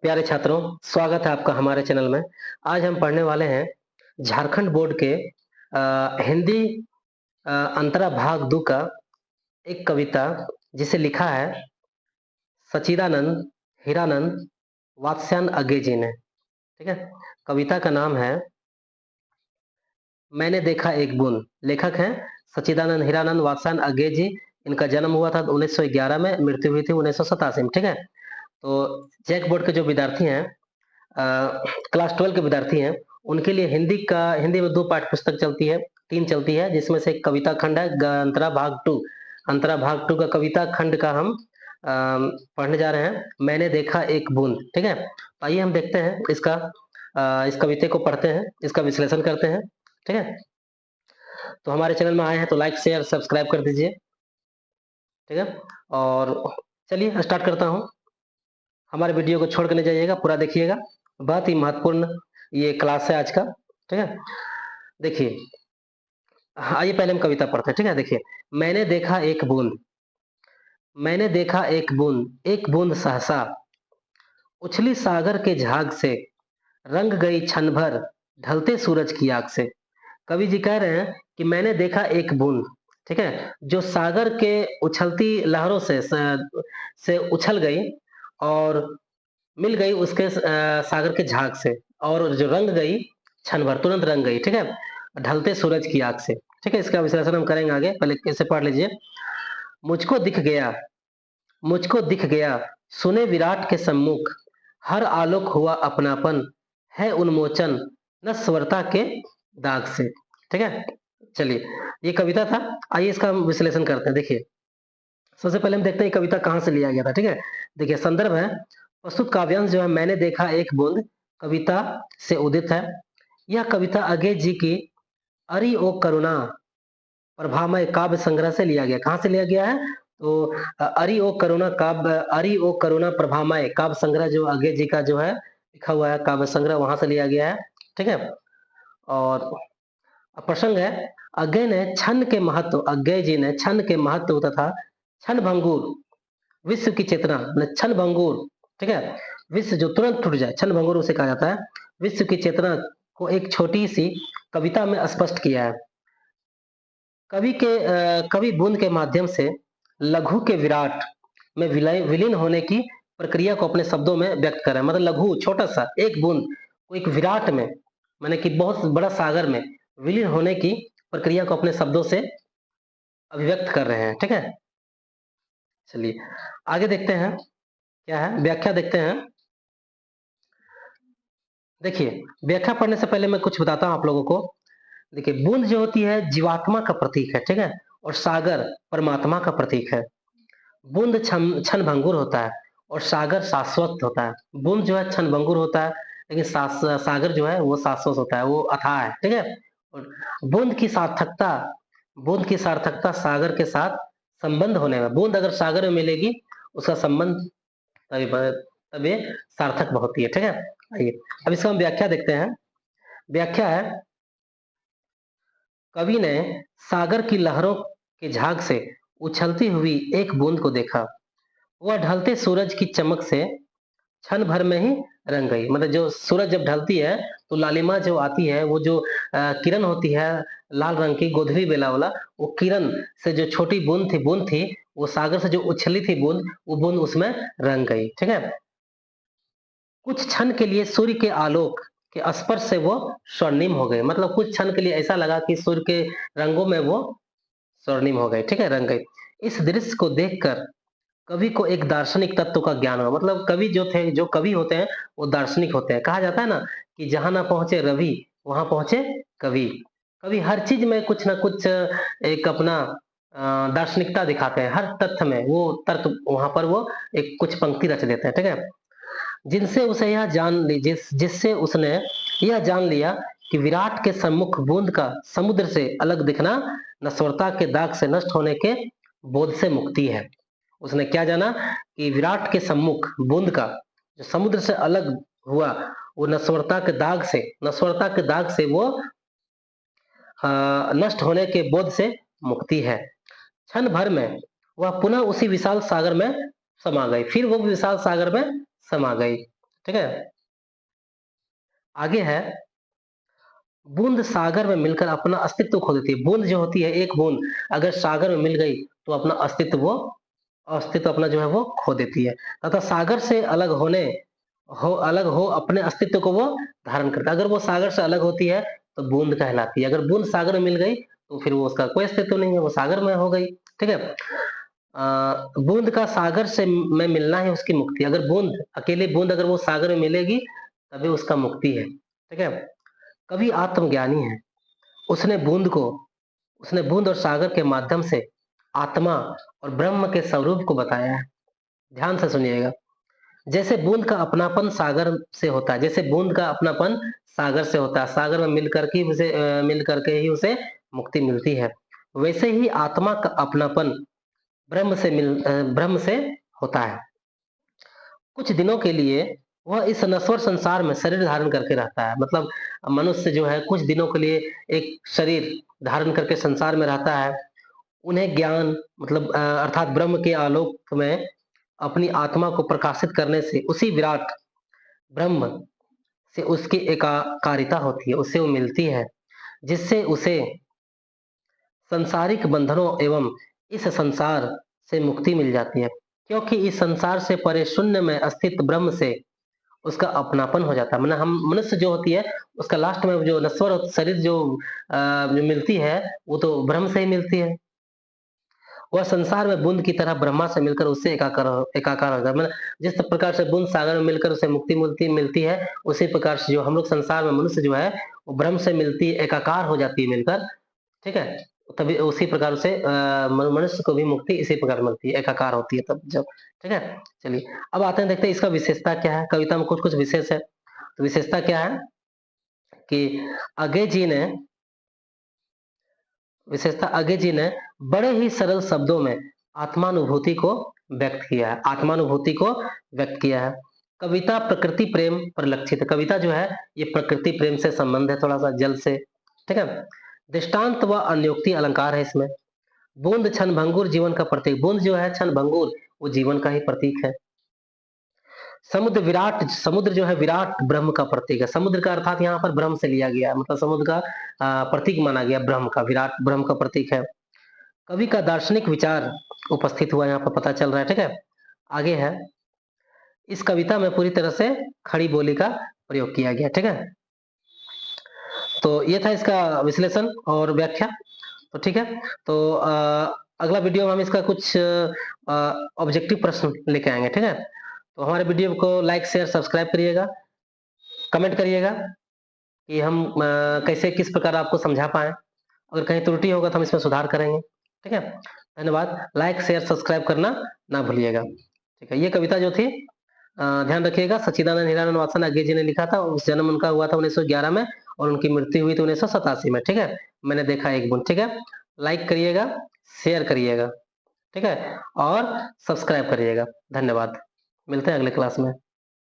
प्यारे छात्रों, स्वागत है आपका हमारे चैनल में। आज हम पढ़ने वाले हैं झारखंड बोर्ड के हिंदी अंतरा भाग 2 का एक कविता जिसे लिखा है सच्चिदानंद हीरानंद वात्स्यायन अज्ञे जी ने। ठीक है, कविता का नाम है मैंने देखा एक बूंद। लेखक हैं सच्चिदानंद हीरानंद वात्स्यायन अज्ञे जी। इनका जन्म हुआ था 1911 में, मृत्यु हुई थी 1987 में। ठीक है, तो जैक बोर्ड के जो विद्यार्थी हैं, क्लास 12 के विद्यार्थी हैं, उनके लिए हिंदी में 2 पाठ्य पुस्तक चलती है, 3 चलती है, जिसमें से एक कविता खंड है अंतरा भाग 2। अंतरा भाग 2 का कविता खंड का हम पढ़ने जा रहे हैं, मैंने देखा एक बूंद। ठीक है, आइए हम देखते हैं इस कविता को पढ़ते हैं, इसका विश्लेषण करते हैं। ठीक है, तो हमारे चैनल में आए हैं तो लाइक शेयर सब्सक्राइब कर दीजिए। ठीक है, और चलिए स्टार्ट करता हूँ। हमारे वीडियो को छोड़ कर नहीं जाइएगा, पूरा देखिएगा, बहुत ही महत्वपूर्ण ये क्लास है आज का। ठीक है, देखिए, आइए पहले हम कविता पढ़ते हैं। ठीक है, देखिए, मैंने देखा एक बूंद, मैंने देखा एक बूंद सहसा उछली सागर के झाग से, रंग गई क्षण भर ढलते सूरज की आग से। कवि जी कह रहे हैं कि मैंने देखा एक बूंद, ठीक है, जो सागर के उछलती लहरों से उछल गई और मिल गई उसके सागर के झाग से, और जो रंग गई क्षण भर, तुरंत रंग गई। ठीक है, ढलते सूरज की आग से। ठीक है, इसका विश्लेषण हम करेंगे आगे, पहले इसे पढ़ लीजिए। मुझको दिख गया, मुझको दिख गया सुने विराट के सम्मुख, हर आलोक हुआ अपनापन है उन्मोचन नस्वरता के दाग से। ठीक है, चलिए, ये कविता था। आइए इसका हम विश्लेषण करते हैं। देखिए, सबसे पहले हम देखते हैं ये कविता कहाँ से लिया गया था। ठीक है, देखिए, संदर्भ है प्रस्तुत काव्यांश जो है मैंने देखा एक बूंद कविता से उदित है। यह कविता अज्ञे जी की अरि ओ करुणा प्रभामय काव्य संग्रह से लिया गया। कहाँ से लिया गया है? तो अरि ओ करुणा प्रभामय काव्य संग्रह जो अज्ञे जी का जो है लिखा हुआ है काव्य संग्रह, वहां से लिया गया है। ठीक है, और प्रसंग है अज्ञे जी ने क्षण के महत्व तथा क्षण भंगुर विश्व की चेतना, क्षण भंगुर, ठीक है, विश्व जो तुरंत टूट जाए, क्षण भंगुर उसे कहा जाता है, विश्व की चेतना को एक छोटी सी कविता में स्पष्ट किया है। कवि बूंद के माध्यम से लघु के विराट में विलीन होने की प्रक्रिया को अपने शब्दों में व्यक्त कर रहा है। मतलब लघु छोटा सा एक बूंद को एक विराट में, माने कि बहुत बड़ा सागर में विलीन होने की प्रक्रिया को अपने शब्दों से अभिव्यक्त कर रहे हैं। ठीक है, चलिए आगे देखते हैं क्या है, व्याख्या देखते हैं। देखिए, व्याख्या पढ़ने से पहले मैं कुछ बताता हूं आप लोगों को। देखिए, बूंद जो होती है जीवात्मा का प्रतीक है। ठीक है, और सागर परमात्मा का प्रतीक है। बूंद क्षण भंगुर होता है और सागर शाश्वत होता है। बूंद जो है क्षण भंगुर होता है, लेकिन सागर जो है वो शाश्वत होता है, वो अथाह है। ठीक है, और बूंद की सार्थकता बूंद की सार्थकता सागर के साथ संबंध होने में, बूंद अगर सागर में मिलेगी उसका संबंध तभी तब ये सार्थक होती है। ठीक है, आइए अब इसका हम व्याख्या देखते हैं। व्याख्या है, कवि ने सागर की लहरों के झाग से उछलती हुई एक बूंद को देखा। वह ढलते सूरज की चमक से क्षण भर में ही रंग गई। मतलब जो सूरज जब ढलती है तो लालिमा जो आती है, वो जो किरण होती है लाल रंग की गोधली बेला वाला, वो किरण से जो छोटी बूंद थी, वो सागर से जो उछली थी बूंद, वो बूंद उसमें रंग गई। ठीक है, कुछ क्षण के लिए सूर्य के आलोक के स्पर्श से वो स्वर्णिम हो गए। मतलब कुछ क्षण के लिए ऐसा लगा कि सूर्य के रंगों में वो स्वर्णिम हो गए। ठीक है, रंग गई। इस दृश्य को देखकर कवि को एक दार्शनिक तत्व का ज्ञान हुआ। मतलब कवि जो कवि होते हैं वो दार्शनिक होते हैं। कहा जाता है ना कि जहां ना पहुंचे रवि वहां पहुंचे कवि। कवि हर चीज में कुछ ना कुछ एक अपना दार्शनिकता दिखाते हैं। हर तथ्य में वो तर्क वहां पर वो एक कुछ पंक्ति रच देते हैं। ठीक है, जिससे उसने यह जान लिया कि विराट के सम्मुख बूंद का समुद्र से अलग दिखना नश्वरता के दाग से नष्ट होने के बोध से मुक्ति है। उसने क्या जाना कि विराट के सम्मुख बूंद का जो समुद्र से अलग हुआ, वो नश्वरता के दाग से वो नष्ट होने के बोध से मुक्ति है। क्षण भर में वह पुनः उसी विशाल सागर में समा गई, फिर वो विशाल सागर में समा गई। ठीक है? आगे है, बूंद सागर में मिलकर अपना अस्तित्व खो देती है। बूंद जो होती है, एक बूंद अगर सागर में मिल गई तो अपना अस्तित्व अपना जो है वो खो देती है, तथा सागर से अलग हो अपने अस्तित्व को वो धारण करता है। अगर वो सागर से अलग होती है तो बूंद कहलाती है। अगर बूंद सागर में मिल गई तो फिर वो उसका कोई अस्तित्व नहीं है, वो सागर में हो गई। ठीक है? बूंद का सागर से में मिलना ही उसकी मुक्ति है। अगर अकेली बूंद अगर वो सागर में मिलेगी तभी उसका मुक्ति है। ठीक है? कवि आत्मज्ञानी है। उसने उसने बूंद और सागर के माध्यम से आत्मा और ब्रह्म के स्वरूप को बताया है। ध्यान से सुनिएगा। जैसे बूंद का अपनापन सागर से होता है, जैसे बूंद का अपनापन सागर से होता है, सागर में मिल करके ही उसे मुक्ति मिलती है, वैसे ही आत्मा का अपनापन ब्रह्म से होता है। कुछ दिनों के लिए वह इस नश्वर संसार में शरीर धारण करके रहता है। मतलब मनुष्य जो है कुछ दिनों के लिए एक शरीर धारण करके संसार में रहता है। उन्हें ज्ञान मतलब अर्थात ब्रह्म के आलोक में अपनी आत्मा को प्रकाशित करने से उसी विराट ब्रह्म से उसकी एकाकारिता होती है, उससे वो मिलती है, जिससे उसे सांसारिक बंधनों एवं इस संसार से मुक्ति मिल जाती है। क्योंकि इस संसार से परे शून्य में स्थित ब्रह्म से उसका अपनापन हो जाता है। मतलब हम मनुष्य जो होती है उसका लास्ट में जो नश्वर शरीर जो मिलती है वो तो ब्रह्म से ही मिलती है। वह संसार में बूंद की तरह ब्रह्मा से मिलकर उससे एकाकार हो जाता है। मतलब जिस प्रकार से बूंद सागर में मिलकर उसे मुक्ति मिलती मिलती है, उसी प्रकार से जो हम लोग संसार में मनुष्य जो है वो ब्रह्म से मिलती है, एकाकार हो जाती है मिलकर। ठीक है? तभी उसी प्रकार से मनुष्य को भी मुक्ति इसी प्रकार मिलती है, एकाकार होती है तब जब। ठीक है? चलिए अब आते हैं, देखते हैं इसका विशेषता क्या है। कविता में कुछ-कुछ विशेष है। तो विशेषता क्या है कि अगे जी ने अगे जी ने बड़े ही सरल शब्दों में आत्मानुभूति को व्यक्त किया है। कविता प्रकृति प्रेम पर लक्षित है। कविता जो है ये प्रकृति प्रेम से संबंध है, थोड़ा सा जल से। ठीक है? दृष्टांत व अन्योक्ति अलंकार है इसमें। बूंद क्षणभंगुर जीवन का प्रतीक। बूंद जो है क्षणभंगुर, वो जीवन का ही प्रतीक है। समुद्र जो है विराट ब्रह्म का प्रतीक है। समुद्र का अर्थात यहाँ पर ब्रह्म से लिया गया है, मतलब समुद्र का प्रतीक माना गया ब्रह्म का, विराट ब्रह्म का प्रतीक है। कवि का दार्शनिक विचार उपस्थित हुआ यहाँ पर पता चल रहा है। ठीक है? आगे है, इस कविता में पूरी तरह से खड़ी बोली का प्रयोग किया गया। ठीक है? तो ये था इसका विश्लेषण और व्याख्या। तो ठीक है, तो अगला वीडियो में हम इसका कुछ ऑब्जेक्टिव प्रश्न लेके आएंगे। ठीक है? तो हमारे वीडियो को लाइक शेयर सब्सक्राइब करिएगा, कमेंट करिएगा कि हम कैसे किस प्रकार आपको समझा पाए। अगर कहीं त्रुटि होगा तो हम इसमें सुधार करेंगे। ठीक है? धन्यवाद। लाइक शेयर सब्सक्राइब करना ना भूलिएगा। ठीक है? ये कविता जो थी ध्यान रखिएगा, सच्चिदानंद हीरानंद वात्सन अज्ञे जी ने लिखा था। जन्म उनका हुआ था 1911 में और उनकी मृत्यु हुई थी 1987 में। ठीक है? मैंने देखा एक बूंद। ठीक है? लाइक करिएगा, शेयर करिएगा। ठीक है? और सब्सक्राइब करिएगा। धन्यवाद। मिलते हैं अगले क्लास में।